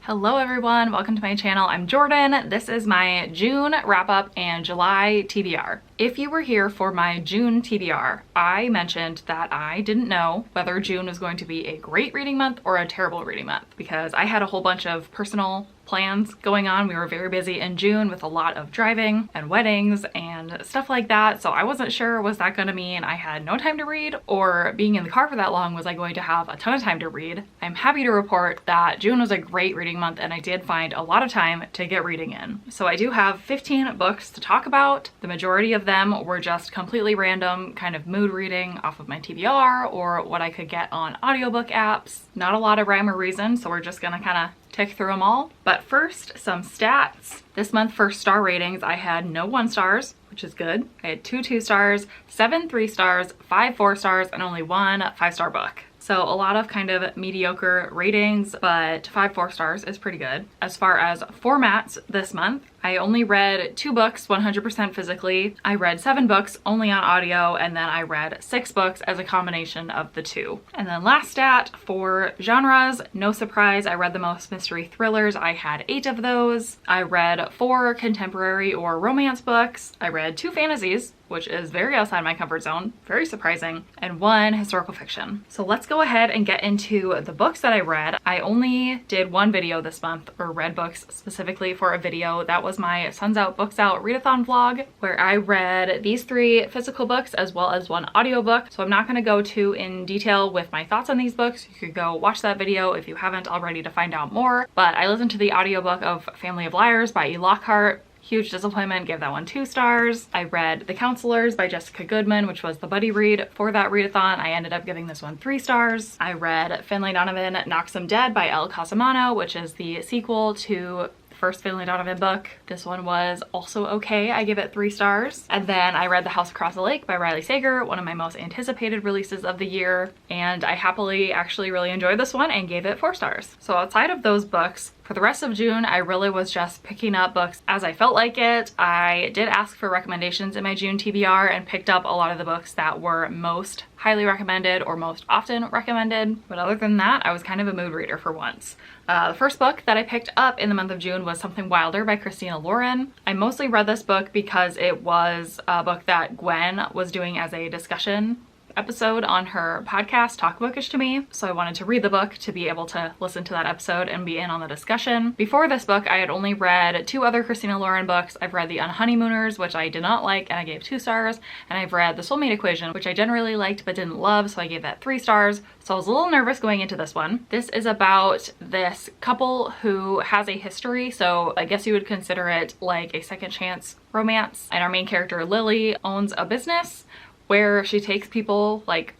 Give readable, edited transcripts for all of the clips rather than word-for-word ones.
Hello everyone, welcome to my channel. I'm Jordan. This is my June wrap up and July TBR. If you were here for my June TBR, I mentioned that I didn't know whether June was going to be a great reading month or a terrible reading month because I had a whole bunch of personal plans going on. We were very busy in June with a lot of driving and weddings and stuff like that. So I wasn't sure, was that going to mean I had no time to read, or being in the car for that long, was I going to have a ton of time to read? I'm happy to report that June was a great reading month and I did find a lot of time to get reading in. So I do have 15 books to talk about. The majority of them were just completely random, kind of mood reading off of my TBR or what I could get on audiobook apps. Not a lot of rhyme or reason, so we're just gonna kind of tick through them all. But first, some stats. This month for star ratings, I had no 1 stars, which is good. I had 2 2-stars, 7 3-stars, 5 4-stars, and only 1 5-star book. So a lot of kind of mediocre ratings, but 5 4-stars is pretty good. As far as formats this month, I only read 2 books 100% physically. I read 7 books only on audio, and then I read 6 books as a combination of the 2. And then last stat for genres, no surprise, I read the most mystery thrillers. I had 8 of those. I read 4 contemporary or romance books. I read 2 fantasies, which is very outside my comfort zone, very surprising, and 1 historical fiction. So let's go ahead and get into the books that I read. I only did 1 video this month, or read books specifically for a video. That was my Suns Out, Books Out readathon vlog, where I read these 3 physical books as well as 1 audiobook. So I'm not going to go too in detail with my thoughts on these books. You could go watch that video if you haven't already to find out more. But I listened to the audiobook of Family of Liars by E. Lockhart. Huge disappointment, gave that one 2 stars. I read The Counselors by Jessica Goodman, which was the buddy read for that readathon. I ended up giving this one 3 stars. I read Finlay Donovan Knocks 'Em Dead by Elle Cosimano, which is the sequel to first Finlay Donovan book. This one was also okay. I give it 3 stars. And then I read The House Across the Lake by Riley Sager, one of my most anticipated releases of the year. And I happily actually really enjoyed this one and gave it 4 stars. So outside of those books, for the rest of June, I really was just picking up books as I felt like it. I did ask for recommendations in my June TBR and picked up a lot of the books that were most highly recommended or most often recommended. But other than that, I was kind of a mood reader for once. The first book that I picked up in the month of June was Something Wilder by Christina Lauren. I mostly read this book because it was a book that Gwen was doing as a discussion episode on her podcast Talk Bookish to Me, so I wanted to read the book to be able to listen to that episode and be in on the discussion. Before this book, I had only read 2 other Christina Lauren books. I've read The Unhoneymooners, which I did not like and I gave 2 stars, and I've read The Soulmate Equation, which I generally liked but didn't love, so I gave that 3 stars. So I was a little nervous going into this one. This is about this couple who has a history, so I guess you would consider it like a second chance romance, and our main character Lily owns a business where she takes people like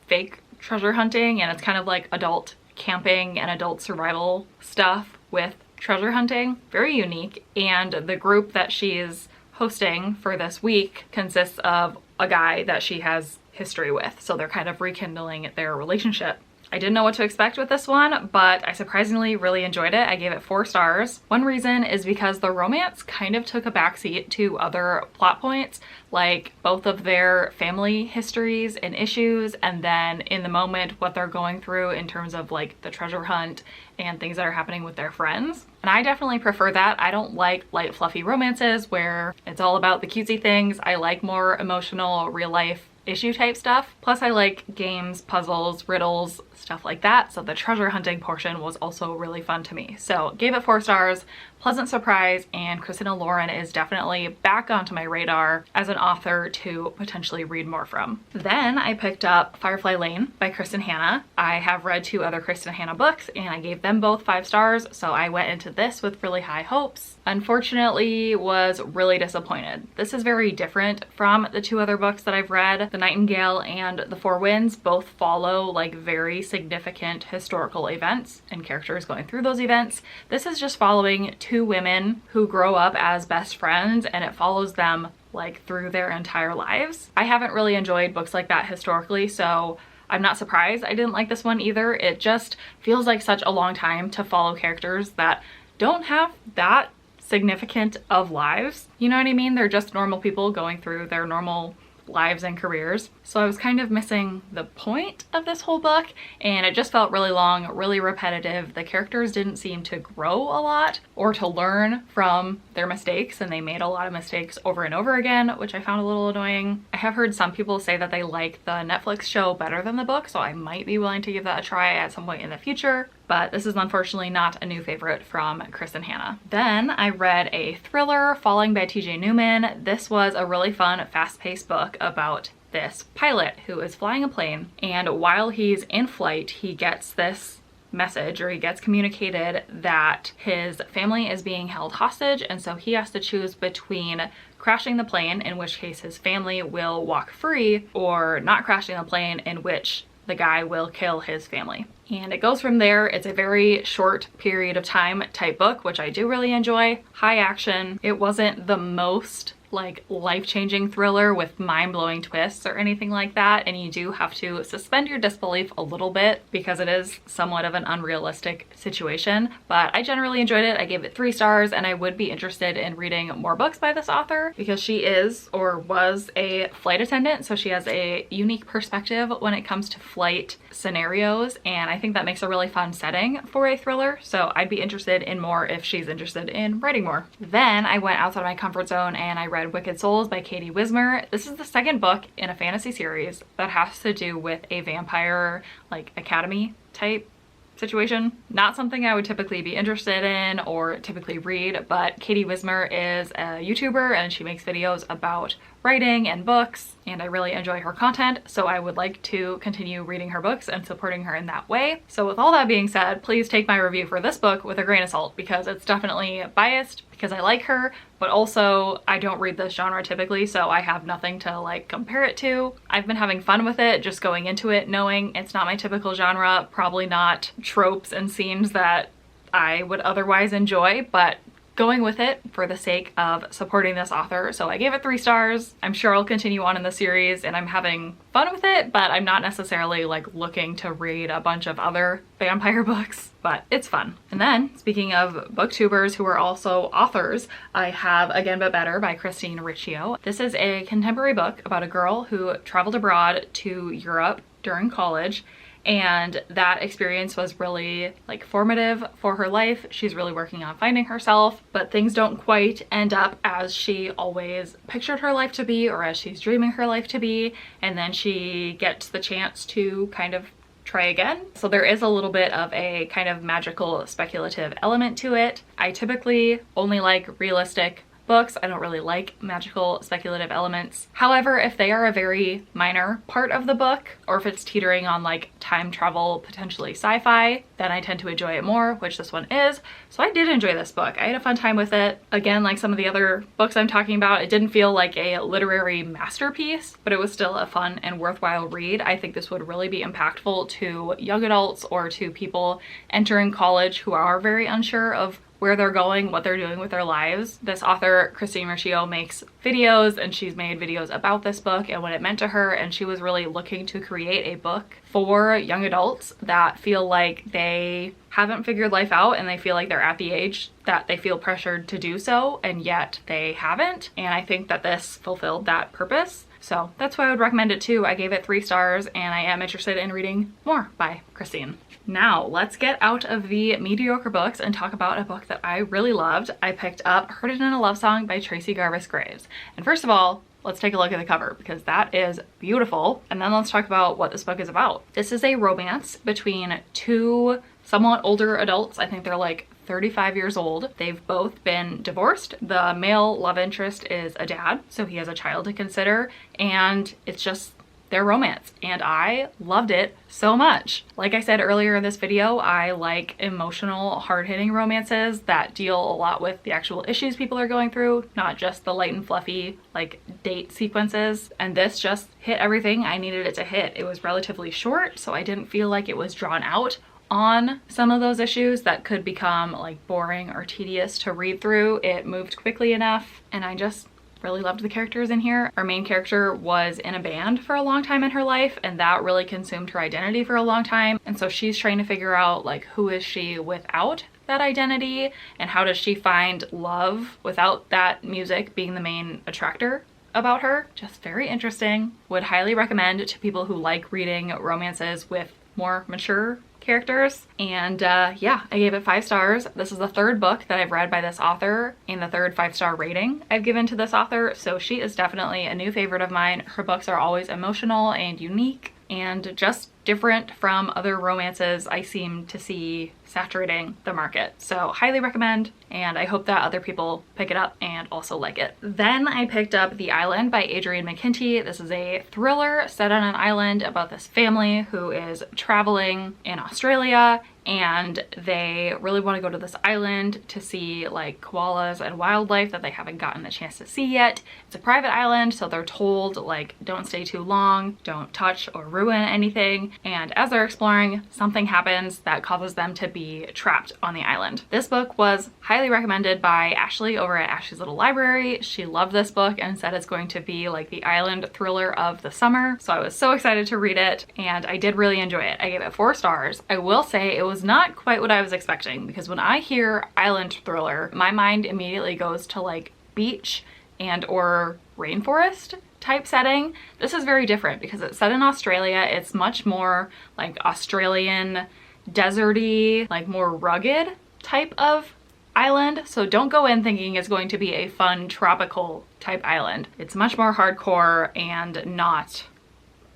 fake treasure hunting, and it's kind of like adult camping and adult survival stuff with treasure hunting. Very unique. And the group that she's hosting for this week consists of a guy that she has history with. So they're kind of rekindling their relationship. I didn't know what to expect with this one, but I surprisingly really enjoyed it. I gave it 4 stars. One reason is because the romance kind of took a backseat to other plot points, like both of their family histories and issues, and then in the moment what they're going through in terms of like the treasure hunt and things that are happening with their friends. And I definitely prefer that. I don't like light fluffy romances where it's all about the cutesy things. I like more emotional, real life issue type stuff. Plus I like games, puzzles, riddles, stuff like that. So the treasure hunting portion was also really fun to me. So gave it 4 stars. Pleasant surprise, and Christina Lauren is definitely back onto my radar as an author to potentially read more from. Then I picked up Firefly Lane by Kristen Hanna. I have read 2 other Kristen Hanna books and I gave them both 5 stars, so I went into this with really high hopes. Unfortunately, was really disappointed. This is very different from the 2 other books that I've read. The Nightingale and The Four Winds both follow like very significant historical events and characters going through those events. This is just following 2 women who grow up as best friends, and it follows them like through their entire lives. I haven't really enjoyed books like that historically, so I'm not surprised I didn't like this one either. It just feels like such a long time to follow characters that don't have that significant of lives. You know what I mean? They're just normal people going through their normal lives and careers. So I was kind of missing the point of this whole book, and it just felt really long, really repetitive. The characters didn't seem to grow a lot or to learn from their mistakes, and they made a lot of mistakes over and over again, which I found a little annoying. I have heard some people say that they like the Netflix show better than the book, so I might be willing to give that a try at some point in the future. But this is unfortunately not a new favorite from Chris and Hannah. Then I read a thriller, Falling by TJ Newman. This was a really fun, fast-paced book about this pilot who is flying a plane, and while he's in flight, he gets this message, or he gets communicated that his family is being held hostage, and so he has to choose between crashing the plane, in which case his family will walk free, or not crashing the plane, in which the guy will kill his family. And it goes from there. It's a very short period of time type book, which I do really enjoy. High action. It wasn't the most like life-changing thriller with mind-blowing twists or anything like that, and you do have to suspend your disbelief a little bit because it is somewhat of an unrealistic situation, but I generally enjoyed it. I gave it 3 stars, and I would be interested in reading more books by this author because she is or was a flight attendant, so she has a unique perspective when it comes to flight scenarios, and I think that makes a really fun setting for a thriller, so I'd be interested in more if she's interested in writing more. Then I went outside my comfort zone and I read Wicked Souls by Katie Wismer. This is the second book in a fantasy series that has to do with a vampire, like, academy type situation. Not something I would typically be interested in or typically read, but Katie Wismer is a YouTuber and she makes videos about writing and books, and I really enjoy her content, so I would like to continue reading her books and supporting her in that way. So with all that being said, please take my review for this book with a grain of salt because it's definitely biased because I like her, but also I don't read this genre typically, so I have nothing to like compare it to. I've been having fun with it, just going into it knowing it's not my typical genre, probably not tropes and scenes that I would otherwise enjoy, but going with it for the sake of supporting this author. So I gave it 3 stars. I'm sure I'll continue on in the series and I'm having fun with it, but I'm not necessarily like looking to read a bunch of other vampire books, but it's fun. And then speaking of booktubers who are also authors, I have Again But Better by Christine Riccio. This is a contemporary book about a girl who traveled abroad to Europe during college, and that experience was really like formative for her life. She's really working on finding herself, but things don't quite end up as she always pictured her life to be or as she's dreaming her life to be, and then she gets the chance to kind of try again. So there is a little bit of a kind of magical speculative element to it. I typically only like realistic books. I don't really like magical speculative elements. However, if they are a very minor part of the book, or if it's teetering on like time travel, potentially sci-fi, then I tend to enjoy it more, which this one is. So I did enjoy this book. I had a fun time with it. Again, like some of the other books I'm talking about, it didn't feel like a literary masterpiece, but it was still a fun and worthwhile read. I think this would really be impactful to young adults or to people entering college who are very unsure of where they're going, what they're doing with their lives. This author, Christine Riccio, makes videos, and she's made videos about this book and what it meant to her, and she was really looking to create a book for young adults that feel like they haven't figured life out and they feel like they're at the age that they feel pressured to do so, and yet they haven't. And I think that this fulfilled that purpose. So that's why I would recommend it too. I gave it 3 stars, and I am interested in reading more by Christine. Now let's get out of the mediocre books and talk about a book that I really loved. I picked up Heard It in a Love Song by Tracy Garvis Graves. And first of all, let's take a look at the cover because that is beautiful. And then let's talk about what this book is about. This is a romance between 2 somewhat older adults. I think they're like 35 years old. They've both been divorced. The male love interest is a dad, so he has a child to consider, and it's just their romance, and I loved it so much. Like I said earlier in this video, I like emotional, hard-hitting romances that deal a lot with the actual issues people are going through, not just the light and fluffy like date sequences, and this just hit everything I needed it to hit. It was relatively short, so I didn't feel like it was drawn out on some of those issues that could become like boring or tedious to read through. It moved quickly enough, and I just really loved the characters in here. Our main character was in a band for a long time in her life, and that really consumed her identity for a long time, and so she's trying to figure out like who is she without that identity, and how does she find love without that music being the main attractor about her. Just very interesting. Would highly recommend it to people who like reading romances with more mature characters. And yeah, I gave it 5 stars. This is the 3rd book that I've read by this author and the 3rd 5-star rating I've given to this author. So she is definitely a new favorite of mine. Her books are always emotional and unique and just different from other romances I seem to see saturating the market. So highly recommend, and I hope that other people pick it up and also like it. Then I picked up The Island by Adrienne McKinty. This is a thriller set on an island about this family who is traveling in Australia, and they really want to go to this island to see like koalas and wildlife that they haven't gotten the chance to see yet. It's a private island, so they're told like don't stay too long, don't touch or ruin anything. And as they're exploring, something happens that causes them to be trapped on the island. This book was highly recommended by Ashley over at Ashley's Little Library. She loved this book and said it's going to be like the island thriller of the summer. So I was so excited to read it, and I did really enjoy it. I gave it 4 stars. I will say it was not quite what I was expecting, because when I hear island thriller, my mind immediately goes to like beach and or rainforest type setting. This is very different because it's set in Australia. It's much more like Australian deserty, like more rugged type of island. So don't go in thinking it's going to be a fun tropical type island. It's much more hardcore and not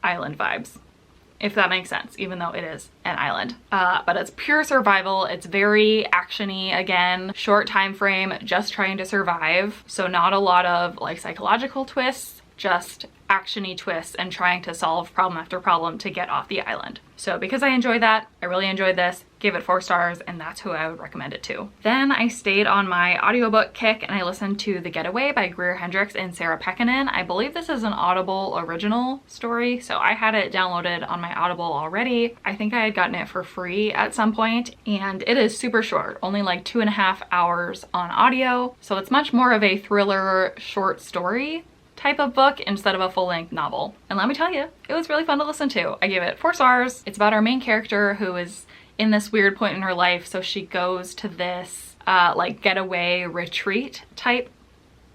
island vibes, if that makes sense, even though it is an island. But it's pure survival. It's very actiony, again, short time frame, just trying to survive. So not a lot of like psychological twists, just actiony twists and trying to solve problem after problem to get off the island. So because I enjoyed that, I really enjoyed this, gave it 4 stars, and that's who I would recommend it to. Then I stayed on my audiobook kick and I listened to The Getaway by Greer Hendricks and Sarah Pekkanen. I believe this is an Audible original story, so I had it downloaded on my Audible already. I think I had gotten it for free at some point, and it is super short, only like 2.5 hours on audio. So it's much more of a thriller short story type of book instead of a full-length novel. And let me tell you, it was really fun to listen to. I gave it 4 stars. It's about our main character who is in this weird point in her life. So she goes to this like getaway retreat type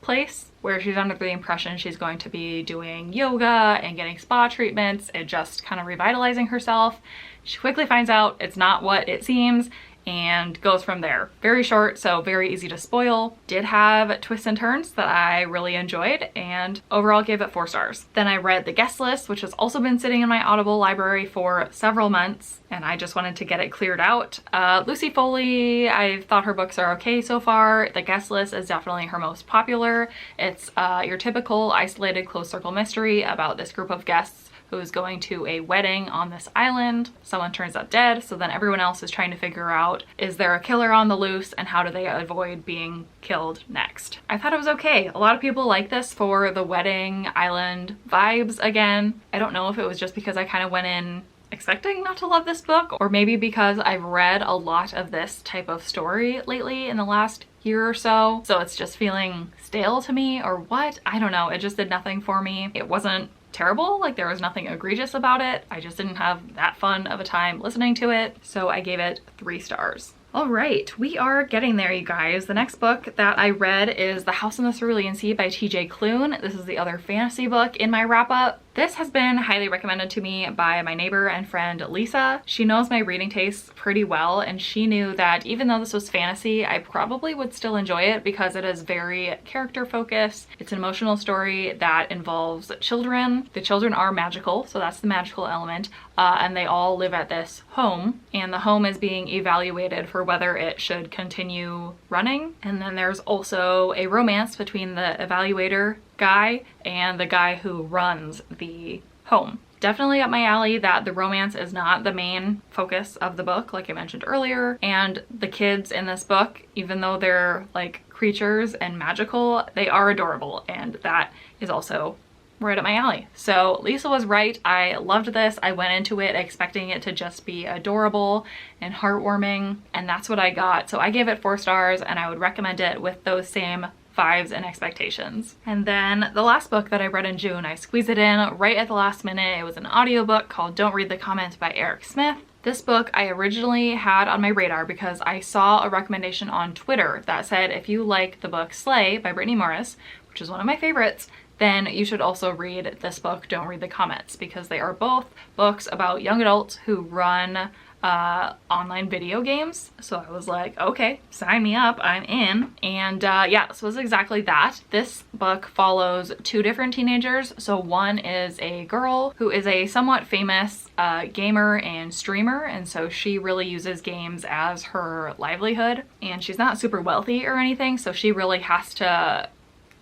place where she's under the impression she's going to be doing yoga and getting spa treatments and just kind of revitalizing herself. She quickly finds out it's not what it seems and goes from there. Very short, so very easy to spoil. Did have twists and turns that I really enjoyed, and overall gave it 4 stars. Then I read The Guest List, which has also been sitting in my Audible library for several months, and I just wanted to get it cleared out. Lucy Foley, I thought her books are okay so far. The Guest List is definitely her most popular. It's your typical isolated closed circle mystery about this group of guests who's going to a wedding on this island. Someone turns up dead, so then everyone else is trying to figure out, is there a killer on the loose and how do they avoid being killed next? I thought it was okay. A lot of people like this for the wedding island vibes again. I don't know if it was just because I kind of went in expecting not to love this book, or maybe because I've read a lot of this type of story lately in the last year or so, so it's just feeling stale to me or what? I don't know. It just did nothing for me. It wasn't terrible, like there was nothing egregious about it. I just didn't have that fun of a time listening to it, so I gave it 3 stars. All right, we are getting there, you guys. The next book that I read is The House in the Cerulean Sea by TJ Klune. This is the other fantasy book in my wrap-up. This has been highly recommended to me by my neighbor and friend Lisa. She knows my reading tastes pretty well, and she knew that even though this was fantasy, I probably would still enjoy it because it is very character focused. It's an emotional story that involves children. The children are magical, so that's the magical element, and they all live at this home, and the home is being evaluated for whether it should continue running. And then there's also a romance between the evaluator guy and the guy who runs the home. Definitely up my alley that the romance is not the main focus of the book, like I mentioned earlier. And the kids in this book, even though they're like creatures and magical, they are adorable, and that is also right up my alley. So Lisa was right. I loved this. I went into it expecting it to just be adorable and heartwarming, and that's what I got. So I gave it 4 stars, and I would recommend it with those same vibes and expectations. And then the last book that I read in June, I squeezed it in right at the last minute. It was an audiobook called Don't Read the Comments by Eric Smith. This book I originally had on my radar because I saw a recommendation on Twitter that said if you like the book Slay by Brittany Morris, which is one of my favorites, then you should also read this book, Don't Read the Comments, because they are both books about young adults who run online video games. So I was like, okay, sign me up, I'm in. And yeah, so it's exactly that. This book follows two different teenagers. So one is a girl who is a somewhat famous gamer and streamer, and so she really uses games as her livelihood, and she's not super wealthy or anything, so she really has to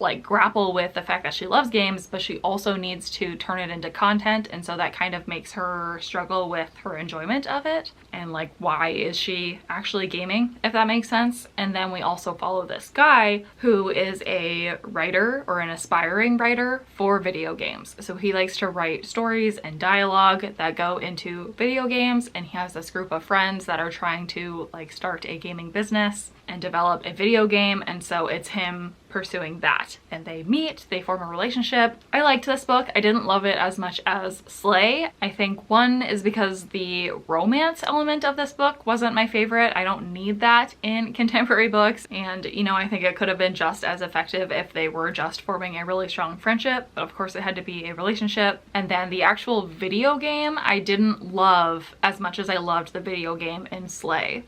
like grapple with the fact that she loves games, but she also needs to turn it into content, and so that kind of makes her struggle with her enjoyment of it and like why is she actually gaming, if that makes sense. And then we also follow this guy who is a writer or an aspiring writer for video games. So he likes to write stories and dialogue that go into video games, and he has this group of friends that are trying to like start a gaming business and develop a video game, and so it's him pursuing that. And they meet, they form a relationship. I liked this book. I didn't love it as much as Slay. I think one is because the romance element of this book wasn't my favorite. I don't need that in contemporary books, and you know, I think it could have been just as effective if they were just forming a really strong friendship, but of course it had to be a relationship. And then the actual video game I didn't love as much as I loved the video game in Slay.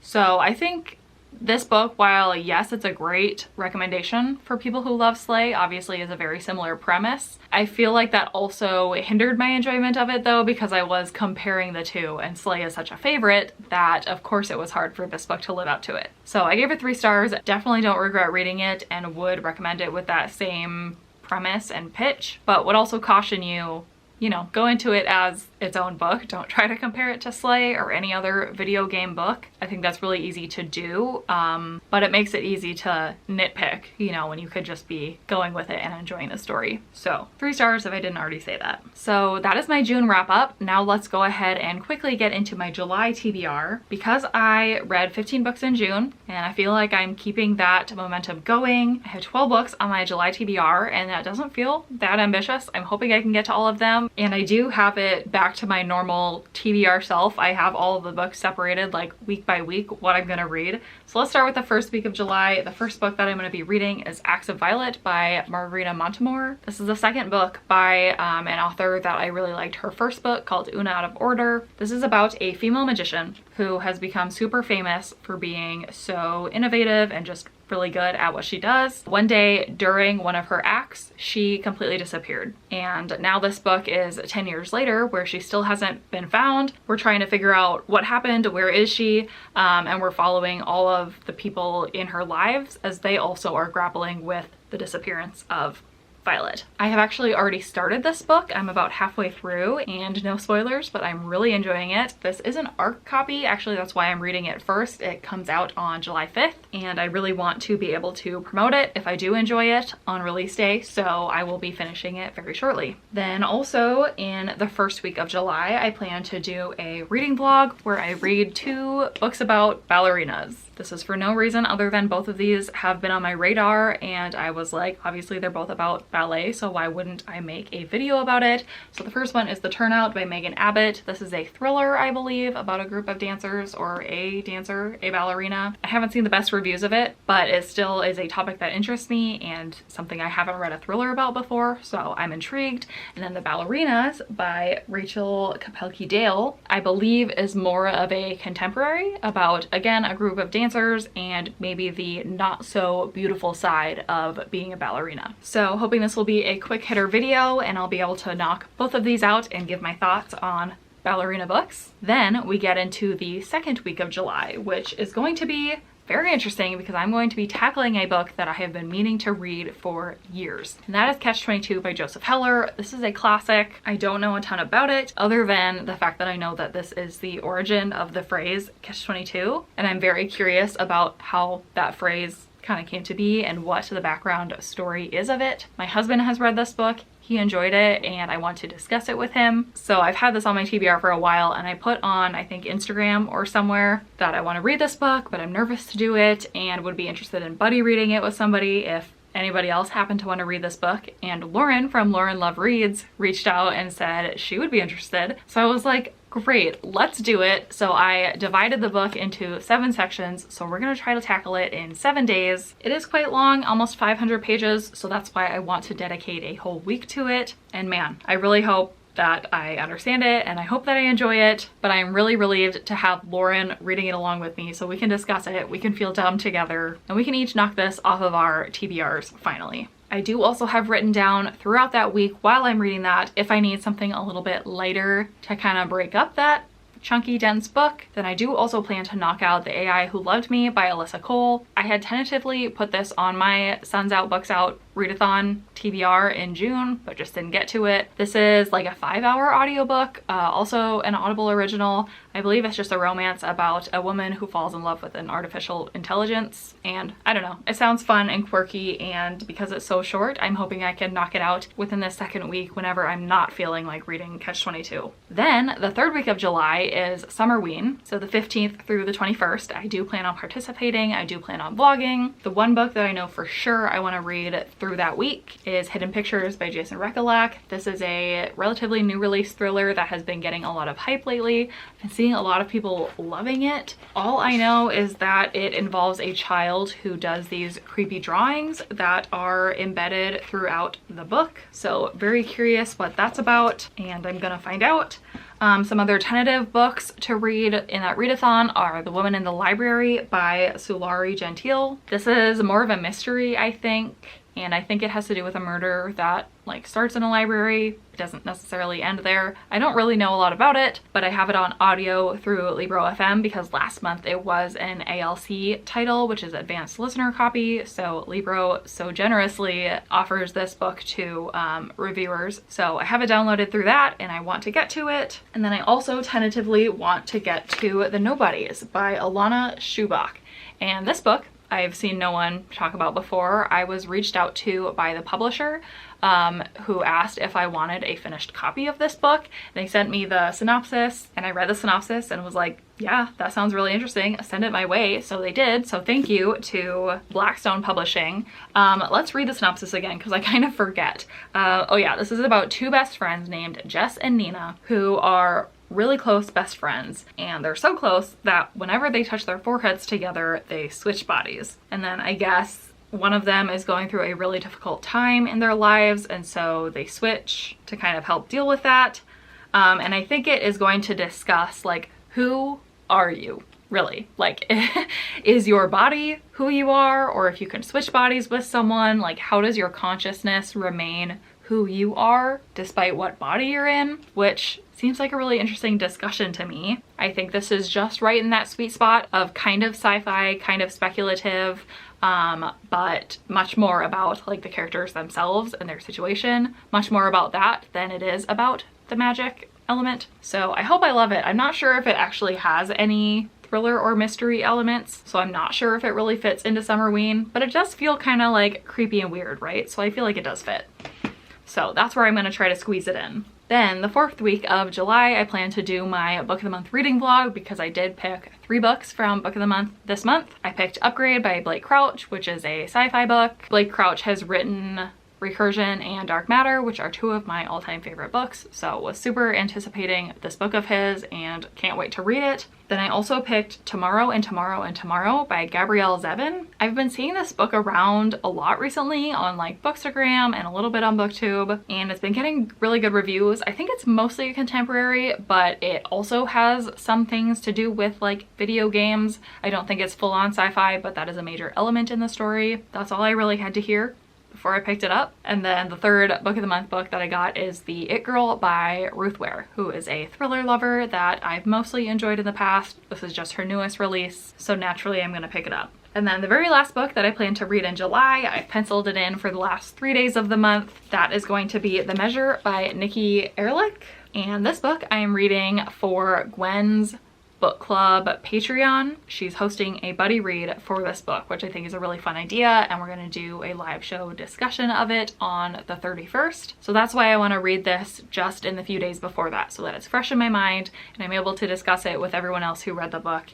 So I think this book, while yes, it's a great recommendation for people who love Slay, obviously is a very similar premise. I feel like that also hindered my enjoyment of it though, because I was comparing the two, and Slay is such a favorite that of course it was hard for this book to live up to it. So I gave it 3 stars. Definitely don't regret reading it and would recommend it with that same premise and pitch, but would also caution you, you know, go into it as its own book. Don't try to compare it to Slay or any other video game book. I think that's really easy to do, but it makes it easy to nitpick, you know, when you could just be going with it and enjoying the story. So 3 stars if I didn't already say that. So that is my June wrap up. Now let's go ahead and quickly get into my July TBR. Because I read 15 books in June and I feel like I'm keeping that momentum going, I have 12 books on my July TBR, and that doesn't feel that ambitious. I'm hoping I can get to all of them, and I do have it back to my normal TBR self. I have all of the books separated like week by week what I'm gonna read. So let's start with the first week of July. The first book that I'm gonna be reading is Acts of Violet by Margarita Montemor. This is the second book by an author that I really liked her first book, called Una Out of Order. This is about a female magician who has become super famous for being so innovative and just really good at what she does. One day during one of her acts, she completely disappeared. And now this book is 10 years later where she still hasn't been found. We're trying to figure out what happened, where is she, and we're following all of the people in her lives as they also are grappling with the disappearance of Violet. I have actually already started this book. I'm about halfway through, and no spoilers, but I'm really enjoying it. This is an ARC copy. Actually, that's why I'm reading it first. It comes out on July 5th, and I really want to be able to promote it if I do enjoy it on release day, so I will be finishing it very shortly. Then also in the first week of July, I plan to do a reading vlog where I read 2 books about ballerinas. This is for no reason other than both of these have been on my radar, and I was like, obviously they're both about ballet, so why wouldn't I make a video about it? So the first one is The Turnout by Megan Abbott. This is a thriller, I believe, about a group of dancers, or a dancer, a ballerina. I haven't seen the best reviews of it, but it still is a topic that interests me and something I haven't read a thriller about before, so I'm intrigued. And then The Ballerinas by Rachel Kapelke-Dale, I believe is more of a contemporary about, again, a group of dancers and maybe the not so beautiful side of being a ballerina. So hoping this will be a quick hitter video and I'll be able to knock both of these out and give my thoughts on ballerina books. Then we get into the second week of July, which is going to be very interesting because I'm going to be tackling a book that I have been meaning to read for years, and that is Catch-22 by Joseph Heller. This is a classic. I don't know a ton about it other than the fact that I know that this is the origin of the phrase Catch-22, and I'm very curious about how that phrase kind of came to be and what the background story is of it. My husband has read this book. He enjoyed it and I want to discuss it with him. So I've had this on my TBR for a while, and I put on, I think, Instagram or somewhere that I want to read this book, but I'm nervous to do it and would be interested in buddy reading it with somebody if anybody else happened to want to read this book. And Lauren from Lauren Love Reads reached out and said she would be interested. So I was like, Great, let's do it. So I divided the book into 7 sections, so we're gonna try to tackle it in 7 days. It is quite long, almost 500 pages, so that's why I want to dedicate a whole week to it. And man, I really hope that I understand it and I hope that I enjoy it, but I'm really relieved to have Lauren reading it along with me so we can discuss it, we can feel dumb together, and we can each knock this off of our TBRs finally. I do also have written down throughout that week while I'm reading that, if I need something a little bit lighter to kind of break up that chunky, dense book, then I do also plan to knock out The AI Who Loved Me by Alyssa Cole. I had tentatively put this on my Suns Out Books Out readathon TBR in June, but just didn't get to it. This is like a 5-hour audiobook, also an Audible original. I believe it's just a romance about a woman who falls in love with an artificial intelligence, and I don't know, it sounds fun and quirky, and because it's so short, I'm hoping I can knock it out within the second week whenever I'm not feeling like reading Catch-22. Then the third week of July is Summerween, so the 15th through the 21st. I do plan on participating, I do plan on vlogging. The one book that I know for sure I want to read through that week is Hidden Pictures by Jason Rekulak. This is a relatively new release thriller that has been getting a lot of hype lately. I've been seeing a lot of people loving it. All I know is that it involves a child who does these creepy drawings that are embedded throughout the book. So very curious what that's about, and I'm gonna find out. Some other tentative books to read in that readathon are The Woman in the Library by Sulari Gentile. This is more of a mystery, I think, and I think it has to do with a murder that like starts in a library. It doesn't necessarily end there. I don't really know a lot about it, but I have it on audio through Libro FM because last month it was an ALC title, which is Advanced Listener Copy. So Libro so generously offers this book to reviewers. So I have it downloaded through that and I want to get to it. And then I also tentatively want to get to The Nobodies by Alana Schubach. And this book I've seen no one talk about before. I was reached out to by the publisher who asked if I wanted a finished copy of this book. They sent me the synopsis and I read the synopsis and was like, yeah, that sounds really interesting. Send it my way. So they did. So thank you to Blackstone Publishing. Let's read the synopsis again because I kind of forget. Oh yeah, this is about 2 best friends named Jess and Nina who are really close best friends, and they're so close that whenever they touch their foreheads together, they switch bodies. And then I guess one of them is going through a really difficult time in their lives, and so they switch to kind of help deal with that. And I think it is going to discuss like, who are you? Really, like, is your body who you are? Or if you can switch bodies with someone, like how does your consciousness remain who you are despite what body you're in? Which seems like a really interesting discussion to me. I think this is just right in that sweet spot of kind of sci-fi, kind of speculative, but much more about like the characters themselves and their situation, much more about that than it is about the magic element. So I hope I love it. I'm not sure if it actually has any thriller or mystery elements, so I'm not sure if it really fits into Summerween, but it does feel kind of like creepy and weird, right? So I feel like it does fit. So that's where I'm gonna try to squeeze it in. Then the 4th week of July, I plan to do my Book of the Month reading vlog because I did pick 3 books from Book of the Month this month. I picked Upgrade by Blake Crouch, which is a sci-fi book. Blake Crouch has written Recursion and Dark Matter, which are 2 of my all-time favorite books, so was super anticipating this book of his and can't wait to read it. Then I also picked Tomorrow and Tomorrow and Tomorrow by Gabrielle Zevin. I've been seeing this book around a lot recently on like Bookstagram and a little bit on BookTube, and it's been getting really good reviews. I think it's mostly contemporary, but it also has some things to do with like video games. I don't think it's full-on sci-fi, but that is a major element in the story. That's all I really had to hear before I picked it up. And then the 3rd Book of the Month book that I got is The It Girl by Ruth Ware, who is a thriller lover that I've mostly enjoyed in the past. This is just her newest release, so naturally I'm gonna pick it up. And then the very last book that I plan to read in July, I've penciled it in for the last 3 days of the month. That is going to be The Measure by Nikki Erlich. And this book I am reading for Gwen's book club Patreon. She's hosting a buddy read for this book, which I think is a really fun idea, and we're going to do a live show discussion of it on the 31st. So that's why I want to read this just in the few days before that, so that it's fresh in my mind and I'm able to discuss it with everyone else who read the book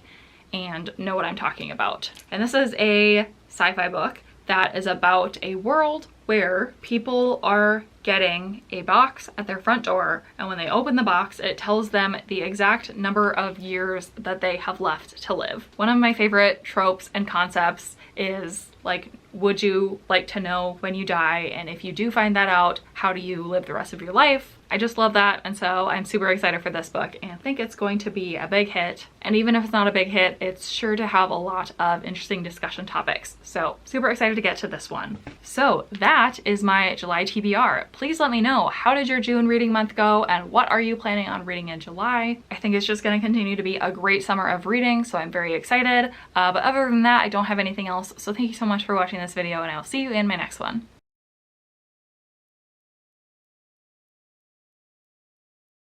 and know what I'm talking about. And this is a sci-fi book that is about a world where people are getting a box at their front door, and when they open the box, it tells them the exact number of years that they have left to live. One of my favorite tropes and concepts is like, would you like to know when you die? And if you do find that out, how do you live the rest of your life? I just love that, and so I'm super excited for this book and think it's going to be a big hit. And even if it's not a big hit, it's sure to have a lot of interesting discussion topics. So super excited to get to this one. So that is my July TBR. Please let me know, how did your June reading month go and what are you planning on reading in July? I think it's just going to continue to be a great summer of reading, so I'm very excited. But other than that, I don't have anything else. So thank you so much for watching this video, and I'll see you in my next one.